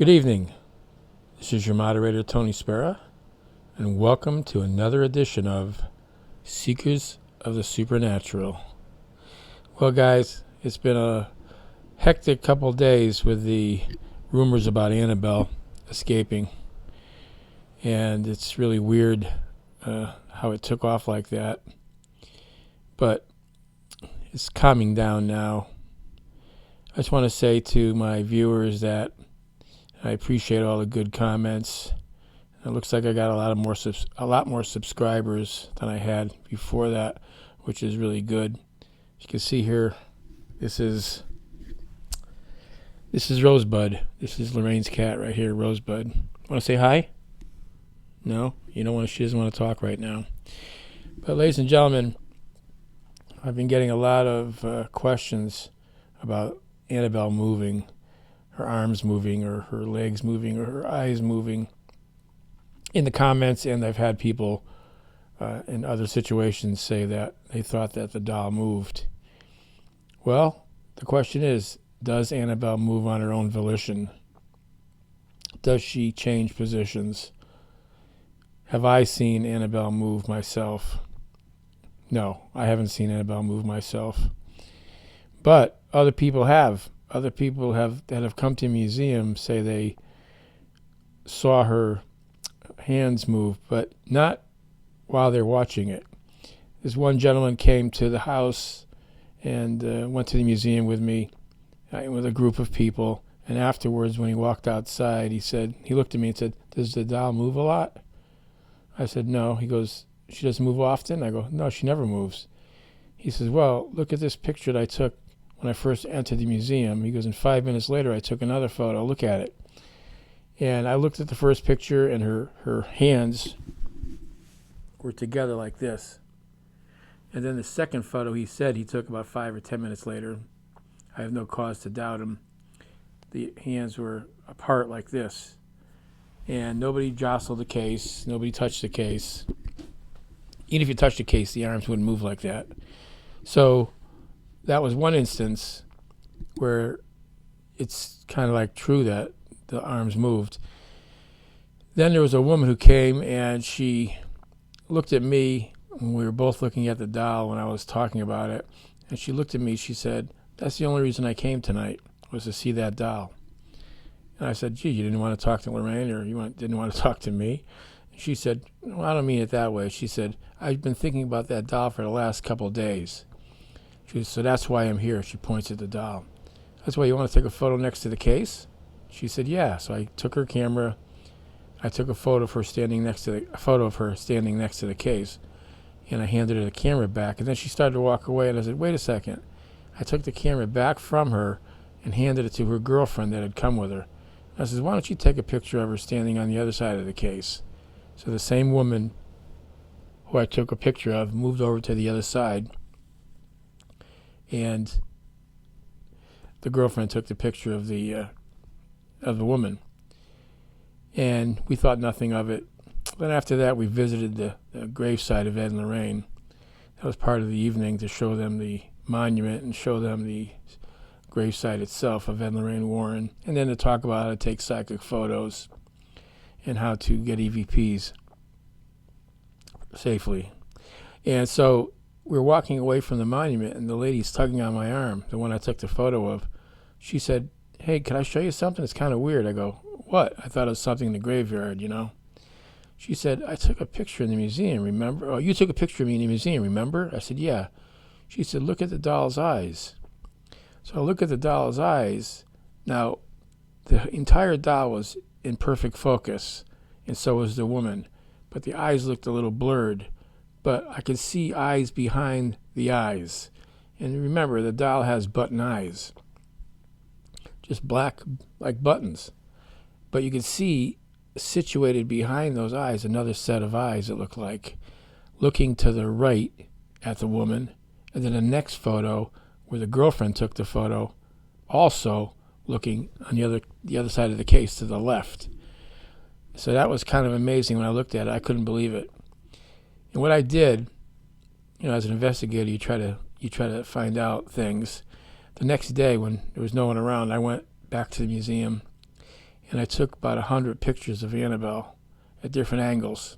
Good evening. This is your moderator, Tony Spera, and welcome to another edition of Seekers of the Supernatural. Well, guys, it's been a hectic couple days with the rumors about Annabelle escaping, and it's really weird how it took off like that, but it's calming down now. I just want to say to my viewers that I appreciate all the good comments. It looks like I got a lot more subscribers than I had before that, which is really good. You can see here, this is Rosebud. This is Lorraine's cat right here, Rosebud. Want to say hi? No, you don't want. She doesn't want to talk right now. But ladies and gentlemen, I've been getting a lot of questions about Annabelle moving. Her arms moving, or her legs moving, or her eyes moving in the comments, and I've had people in other situations say that they thought that the doll moved. Well, the question is, does Annabelle move on her own volition? Does she change positions? Have I seen Annabelle move myself? No, I haven't seen Annabelle move myself. But other people have. Other people that have come to the museum say they saw her hands move, but not while they're watching it. This one gentleman came to the house and went to the museum with me, with a group of people, and afterwards when he walked outside, he looked at me and said, "Does the doll move a lot?" I said, "No." He goes, "She doesn't move often?" I go, "No, she never moves." He says, "Well, look at this picture that I took when I first entered the museum." He goes, "and 5 minutes later, I took another photo. Look at it." And I looked at the first picture, and her hands were together like this. And then the second photo he said he took about 5 or 10 minutes later. I have no cause to doubt him. The hands were apart like this. And nobody jostled the case. Nobody touched the case. Even if you touched the case, the arms wouldn't move like that. So that was one instance where it's kind of like true that the arms moved. Then there was a woman who came and she looked at me when we were both looking at the doll when I was talking about it. And she looked at me, she said, "That's the only reason I came tonight, was to see that doll." And I said, "Gee, you didn't want to talk to Lorraine, or didn't want to talk to me?" And she said, "Well, I don't mean it that way." She said, "I've been thinking about that doll for the last couple of days." She said, "So that's why I'm here." She points at the doll. "That's why you want to take a photo next to the case?" She said, "Yeah." So I took her camera. I took a photo of her standing next to the case, and I handed her the camera back. And then she started to walk away, and I said, "Wait a second." I took the camera back from her and handed it to her girlfriend that had come with her. I said, "Why don't you take a picture of her standing on the other side of the case?" So the same woman who I took a picture of moved over to the other side, and the girlfriend took the picture of the woman, and we thought nothing of it. Then after that, we visited the gravesite of Ed and Lorraine. That was part of the evening, to show them the monument and show them the gravesite itself of Ed and Lorraine Warren, and then to talk about how to take psychic photos and how to get EVPs safely. And so we're walking away from the monument, and the lady's tugging on my arm, the one I took the photo of. She said, "Hey, can I show you something? It's kind of weird." I go, "What?" I thought it was something in the graveyard, She said, "I took a picture in the museum, remember?" "Oh, you took a picture of me in the museum, remember?" I said, "Yeah." She said, "Look at the doll's eyes." So I look at the doll's eyes. Now, the entire doll was in perfect focus, and so was the woman. But the eyes looked a little blurred. But I could see eyes behind the eyes. And remember, the doll has button eyes. Just black, like buttons. But you could see, situated behind those eyes, another set of eyes, it looked like, looking to the right at the woman. And then the next photo, where the girlfriend took the photo, also looking on the other side of the case to the left. So that was kind of amazing. When I looked at it, I couldn't believe it. And what I did, as an investigator, you try to find out things. The next day, when there was no one around, I went back to the museum, and I took about 100 pictures of Annabelle at different angles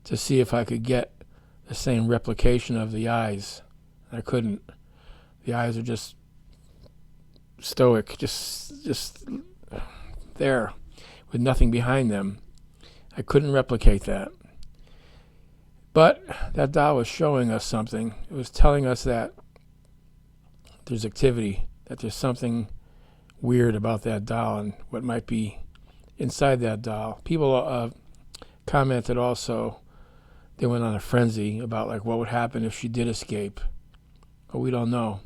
to see if I could get the same replication of the eyes. I couldn't. The eyes are just stoic, just there, with nothing behind them. I couldn't replicate that. But that doll was showing us something. It was telling us that there's activity, that there's something weird about that doll and what might be inside that doll. People commented also, they went on a frenzy about like what would happen if she did escape. But we don't know.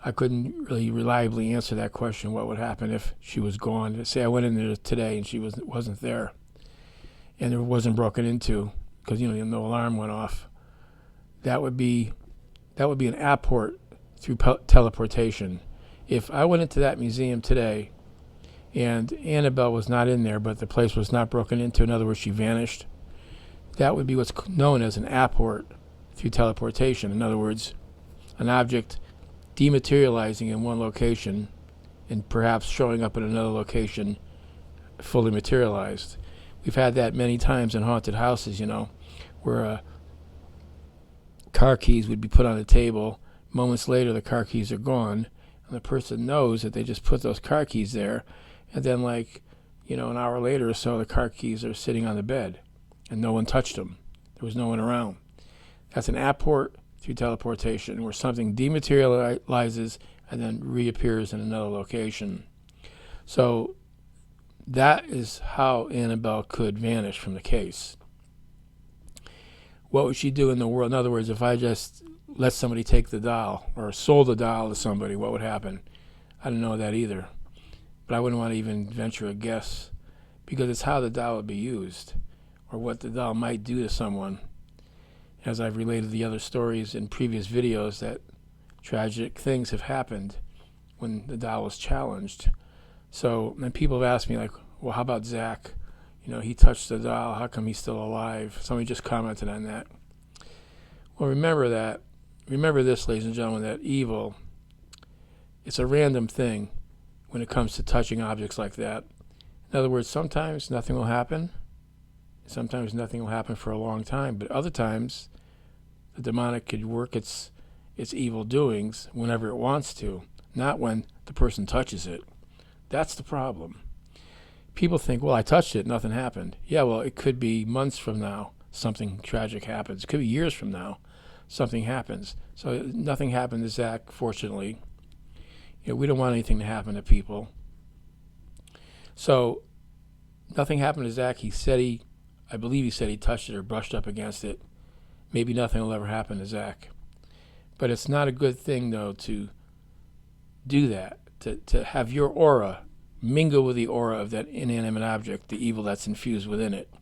I couldn't really reliably answer that question, what would happen if she was gone. Say I went in there today and she wasn't there and it wasn't broken into because no alarm went off. That would be an apport through teleportation. If I went into that museum today and Annabelle was not in there, but the place was not broken into, in other words, she vanished, that would be what's known as an apport through teleportation. In other words, an object dematerializing in one location and perhaps showing up in another location fully materialized. We've had that many times in haunted houses, where car keys would be put on a table. Moments later, the car keys are gone, and the person knows that they just put those car keys there, and then an hour later or so, the car keys are sitting on the bed, and no one touched them. There was no one around. That's an apport through teleportation, where something dematerializes and then reappears in another location. So that is how Annabelle could vanish from the case. What would she do in the world? In other words, if I just let somebody take the doll or sold the doll to somebody, what would happen? I don't know that either. But I wouldn't want to even venture a guess, because it's how the doll would be used or what the doll might do to someone. As I've related the other stories in previous videos, that tragic things have happened when the doll was challenged. So, and people have asked me, well, how about Zach? He touched the doll. How come he's still alive? Somebody just commented on that. Well, remember this, ladies and gentlemen, that evil, it's a random thing when it comes to touching objects like that. In other words, sometimes nothing will happen. Sometimes nothing will happen for a long time, but other times the demonic could work its evil doings whenever it wants to, not when the person touches it. That's the problem. People think, well, I touched it, nothing happened. Yeah, well, it could be months from now something tragic happens. It could be years from now something happens. So nothing happened to Zach, fortunately. We don't want anything to happen to people. So nothing happened to Zach. I believe he said he touched it or brushed up against it. Maybe nothing will ever happen to Zach. But it's not a good thing, though, to do that, to have your aura mingle with the aura of that inanimate object, the evil that's infused within it.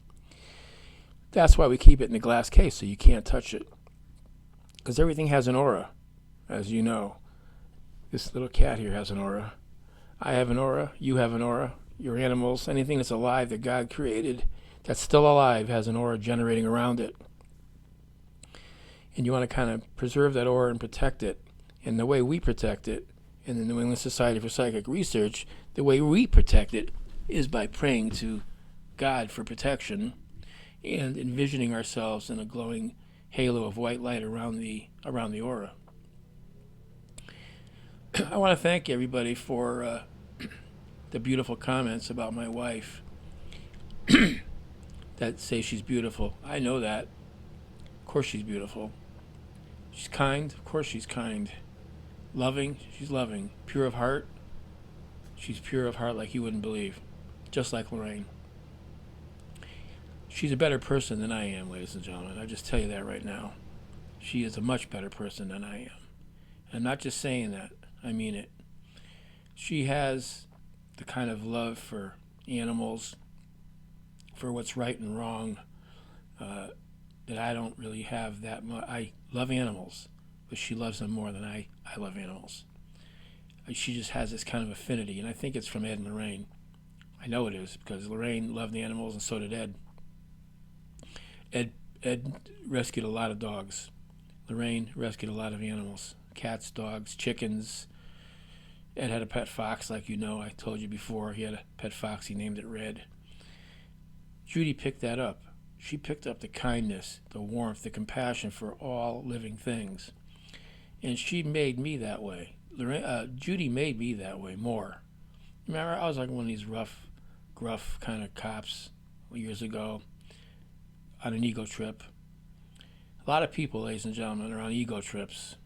That's why we keep it in a glass case, so you can't touch it. Because everything has an aura, as you know. This little cat here has an aura. I have an aura. You have an aura. Your animals, anything that's alive that God created, that's still alive, has an aura generating around it. And you want to kind of preserve that aura and protect it. And the way we protect it in the New England Society for Psychic Research, the way we protect it is by praying to God for protection and envisioning ourselves in a glowing halo of white light around the aura. I want to thank everybody for the beautiful comments about my wife that say she's beautiful. I know that. Of course she's beautiful. She's kind. Of course she's kind. Loving. She's loving. Pure of heart. She's pure of heart like you wouldn't believe. Just like Lorraine. She's a better person than I am, ladies and gentlemen. I'll just tell you that right now. She is a much better person than I am. I'm not just saying that. I mean it. She has the kind of love for animals, for what's right and wrong, that I don't really have that much. I love animals, but she loves them more than I love animals. She just has this kind of affinity, and I think it's from Ed and Lorraine. I know it is, because Lorraine loved the animals, and so did Ed. Ed rescued a lot of dogs. Lorraine rescued a lot of animals. Cats, dogs, chickens, Ed had a pet fox, like you know. I told you before. He had a pet fox. He named it Red. Judy picked that up. She picked up the kindness, the warmth, the compassion for all living things. And she made me that way. Judy made me that way more. Remember, I was like one of these rough, gruff kind of cops years ago on an ego trip. A lot of people, ladies and gentlemen, are on ego trips.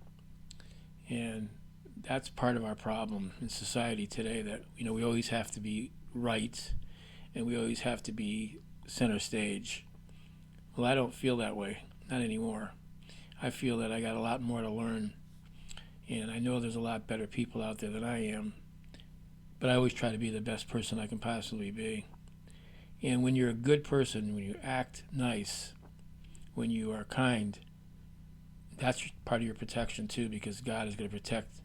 And that's part of our problem in society today, that we always have to be right and we always have to be center stage. Well, I don't feel that way, not anymore. I feel that I got a lot more to learn, and I know there's a lot better people out there than I am, but I always try to be the best person I can possibly be. And when you're a good person, when you act nice, when you are kind, that's part of your protection too, because God is going to protect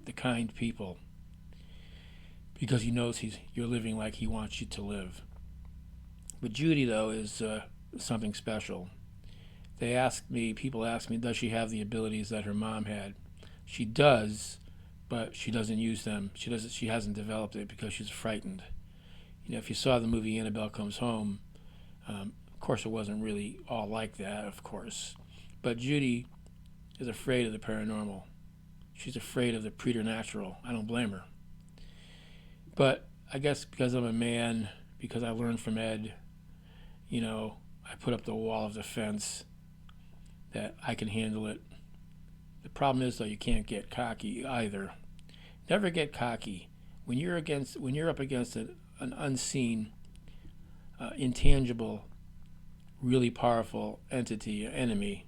the kind people, because he knows you're living like he wants you to live. But Judy, though, is something special. People ask me, does she have the abilities that her mom had? She does, but she doesn't use them. She hasn't developed it because she's frightened. If you saw the movie Annabelle Comes Home, of course it wasn't really all like that, of course. But Judy is afraid of the paranormal. She's afraid of the preternatural. I don't blame her. But I guess because I'm a man, because I learned from Ed, I put up the wall of defense that I can handle it. The problem is, though, you can't get cocky either. Never get cocky. When you're up against an unseen, intangible, really powerful entity, enemy,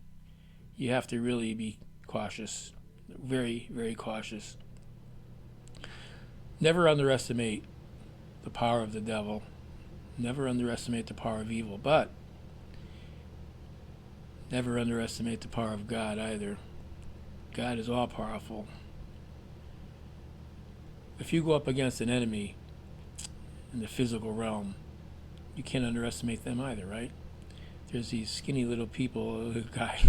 you have to really be cautious. Very, very cautious. Never underestimate the power of the devil. Never underestimate the power of evil, but never underestimate the power of God either. God is all powerful. If you go up against an enemy in the physical realm, you can't underestimate them either, right? There's these skinny little guy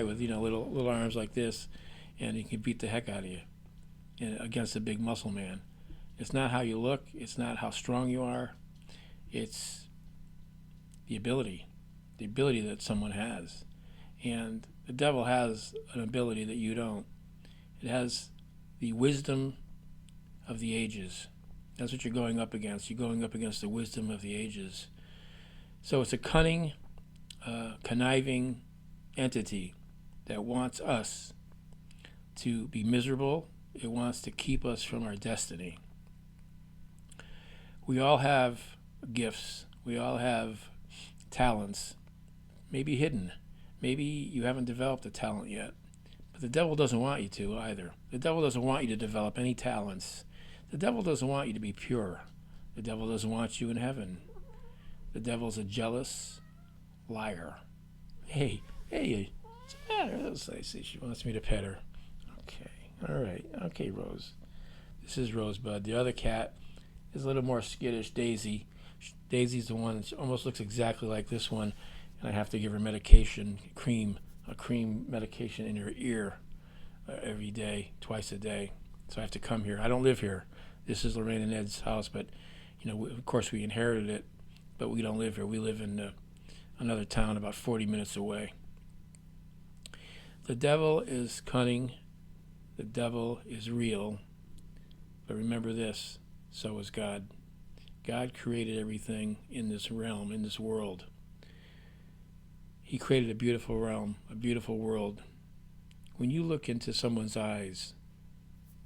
with little arms like this, and he can beat the heck out of you against a big muscle man. It's not how you look. It's not how strong you are. It's the ability that someone has. And the devil has an ability that you don't. It has the wisdom of the ages. That's what you're going up against. You're going up against the wisdom of the ages. So it's a cunning, conniving entity that wants us to be miserable. It wants to keep us from our destiny. We all have gifts. We all have talents, maybe hidden. Maybe you haven't developed a talent yet. But the devil doesn't want you to either. The devil doesn't want you to develop any talents. The devil doesn't want you to be pure. The devil doesn't want you in heaven. The devil's a jealous liar. Hey, what's the matter? I see she wants me to pet her. Okay, all right. Okay, Rose. This is Rosebud. The other cat is a little more skittish, Daisy. Daisy's the one that almost looks exactly like this one, and I have to give her medication, a cream medication in her ear every day, twice a day. So I have to come here. I don't live here. This is Lorraine and Ed's house, but of course we inherited it, but we don't live here. We live in another town about 40 minutes away. The devil is cunning. The devil is real. But remember this, so is God. God created everything in this realm, in this world. He created a beautiful realm, a beautiful world. When you look into someone's eyes,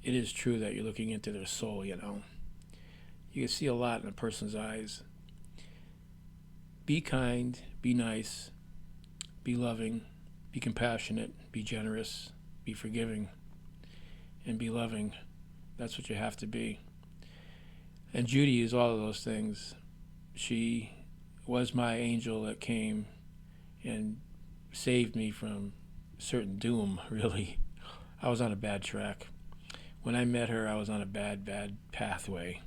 it is true that you're looking into their soul, You can see a lot in a person's eyes. Be kind, be nice, be loving, be compassionate, be generous, be forgiving, and be loving. That's what you have to be. And Judy is all of those things. She was my angel that came and saved me from certain doom, really. I was on a bad track. When I met her, I was on a bad pathway.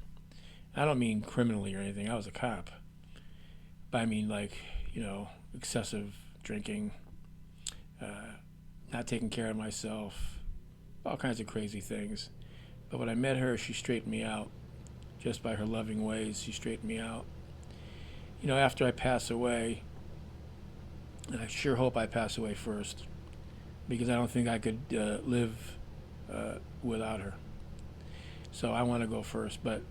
I don't mean criminally or anything. I was a cop. But I mean excessive drinking, not taking care of myself, all kinds of crazy things. But when I met her, she straightened me out. Just by her loving ways, she straightened me out. After I pass away, and I sure hope I pass away first, because I don't think I could live without her. So I want to go first. But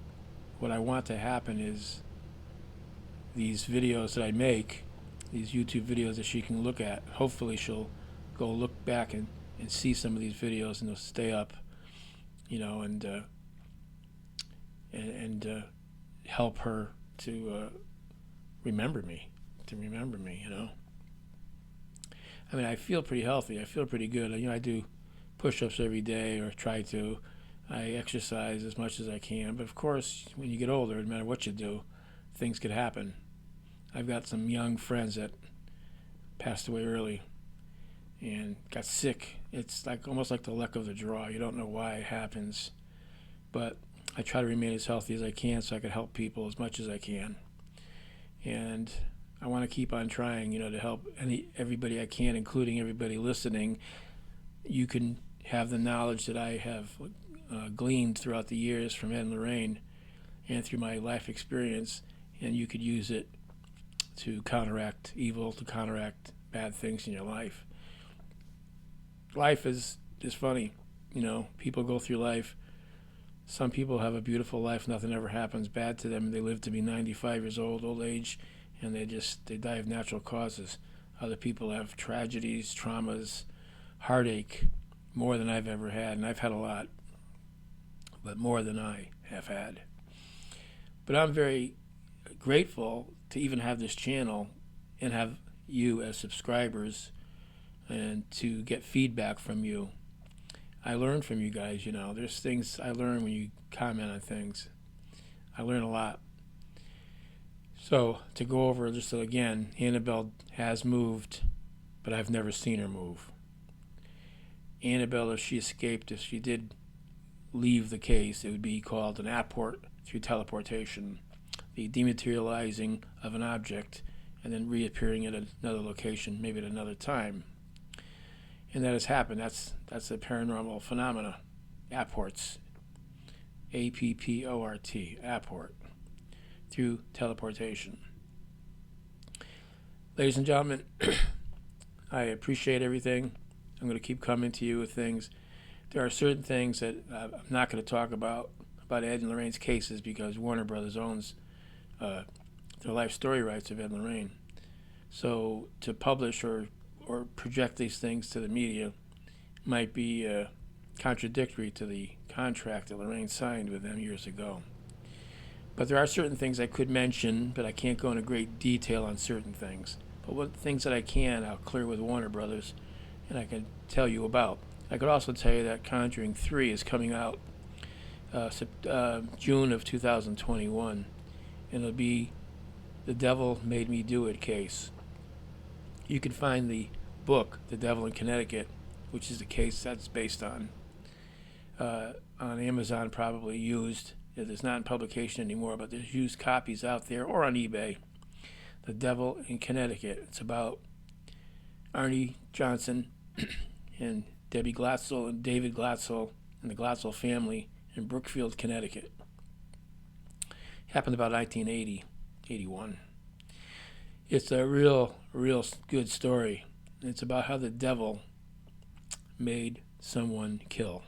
what I want to happen is these videos that I make, these YouTube videos that she can look at, hopefully she'll go look back and see some of these videos, and they'll stay up, and help her to remember me, I mean, I feel pretty healthy. I feel pretty good. I do push-ups every day, or try to. I exercise as much as I can. But of course, when you get older, no matter what you do, things could happen. I've got some young friends that passed away early and got sick. It's almost like the luck of the draw. You don't know why it happens. But I try to remain as healthy as I can so I can help people as much as I can. And I want to keep on trying, to help everybody I can, including everybody listening. You can have the knowledge that I have gleaned throughout the years from Ed and Lorraine and through my life experience, and you could use it to counteract evil, to counteract bad things in your life. Life is funny, people go through life. Some people have a beautiful life, nothing ever happens bad to them. They live to be 95 years old age, and they die of natural causes. Other people have tragedies, traumas, heartache, more than I've ever had, and I've had a lot, but more than I have had. But I'm very grateful to even have this channel and have you as subscribers, and to get feedback from you. I learn from you guys, There's things I learn when you comment on things. I learn a lot. So, to go over just again, Annabelle has moved, but I've never seen her move. Annabelle, if she escaped, if she did leave the case, it would be called an apport through teleportation, the dematerializing of an object and then reappearing at another location, maybe at another time. And that has happened. That's a paranormal phenomena. Apports. A-P-P-O-R-T. Apport. Through teleportation. Ladies and gentlemen, I appreciate everything. I'm going to keep coming to you with things. There are certain things that I'm not going to talk about Ed and Lorraine's cases, because Warner Brothers owns their life story rights of Ed and Lorraine. So to publish or project these things to the media might be contradictory to the contract that Lorraine signed with them years ago. But there are certain things I could mention, but I can't go into great detail on certain things. But what things that I can, I'll clear with Warner Brothers, and I can tell you about. I could also tell you that Conjuring 3 is coming out June of 2021, and it'll be The Devil Made Me Do It case. You can find the book, The Devil in Connecticut, which is the case that's based on Amazon, probably used. It's not in publication anymore, but there's used copies out there or on eBay. The Devil in Connecticut. It's about Arnie Johnson and Debbie Glatzel and David Glatzel and the Glatzel family in Brookfield, Connecticut. Happened about 1980, 81. It's a real good story. It's about how the devil made someone kill.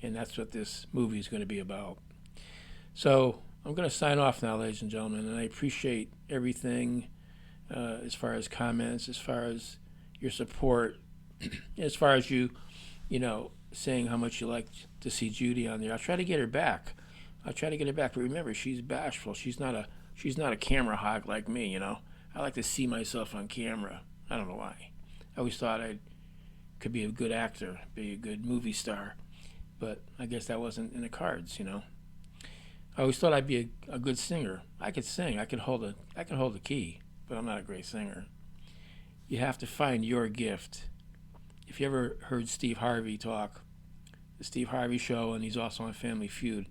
And that's what this movie is going to be about. So I'm going to sign off now, ladies and gentlemen, and I appreciate everything as far as comments, as far as your support, as far as you saying how much you like to see Judy on there. I'll try to get her back. But remember, she's bashful. She's not a camera hog like me, I like to see myself on camera. I don't know why. I always thought I could be a good actor, be a good movie star, but I guess that wasn't in the cards, I always thought I'd be a good singer. I could sing. I can hold a key, but I'm not a great singer. You have to find your gift. If you ever heard Steve Harvey talk, the Steve Harvey Show, and he's also on Family Feud,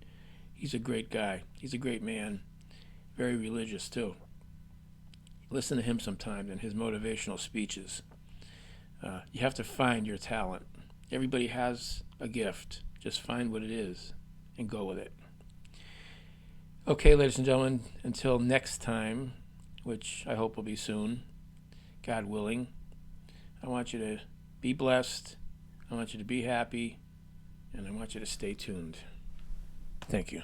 he's a great guy. He's a great man. Very religious, too. Listen to him sometime and his motivational speeches. You have to find your talent. Everybody has a gift. Just find what it is. and go with it. Okay, ladies and gentlemen, until next time, which I hope will be soon, God willing, I want you to be blessed, I want you to be happy, and I want you to stay tuned. Thank you.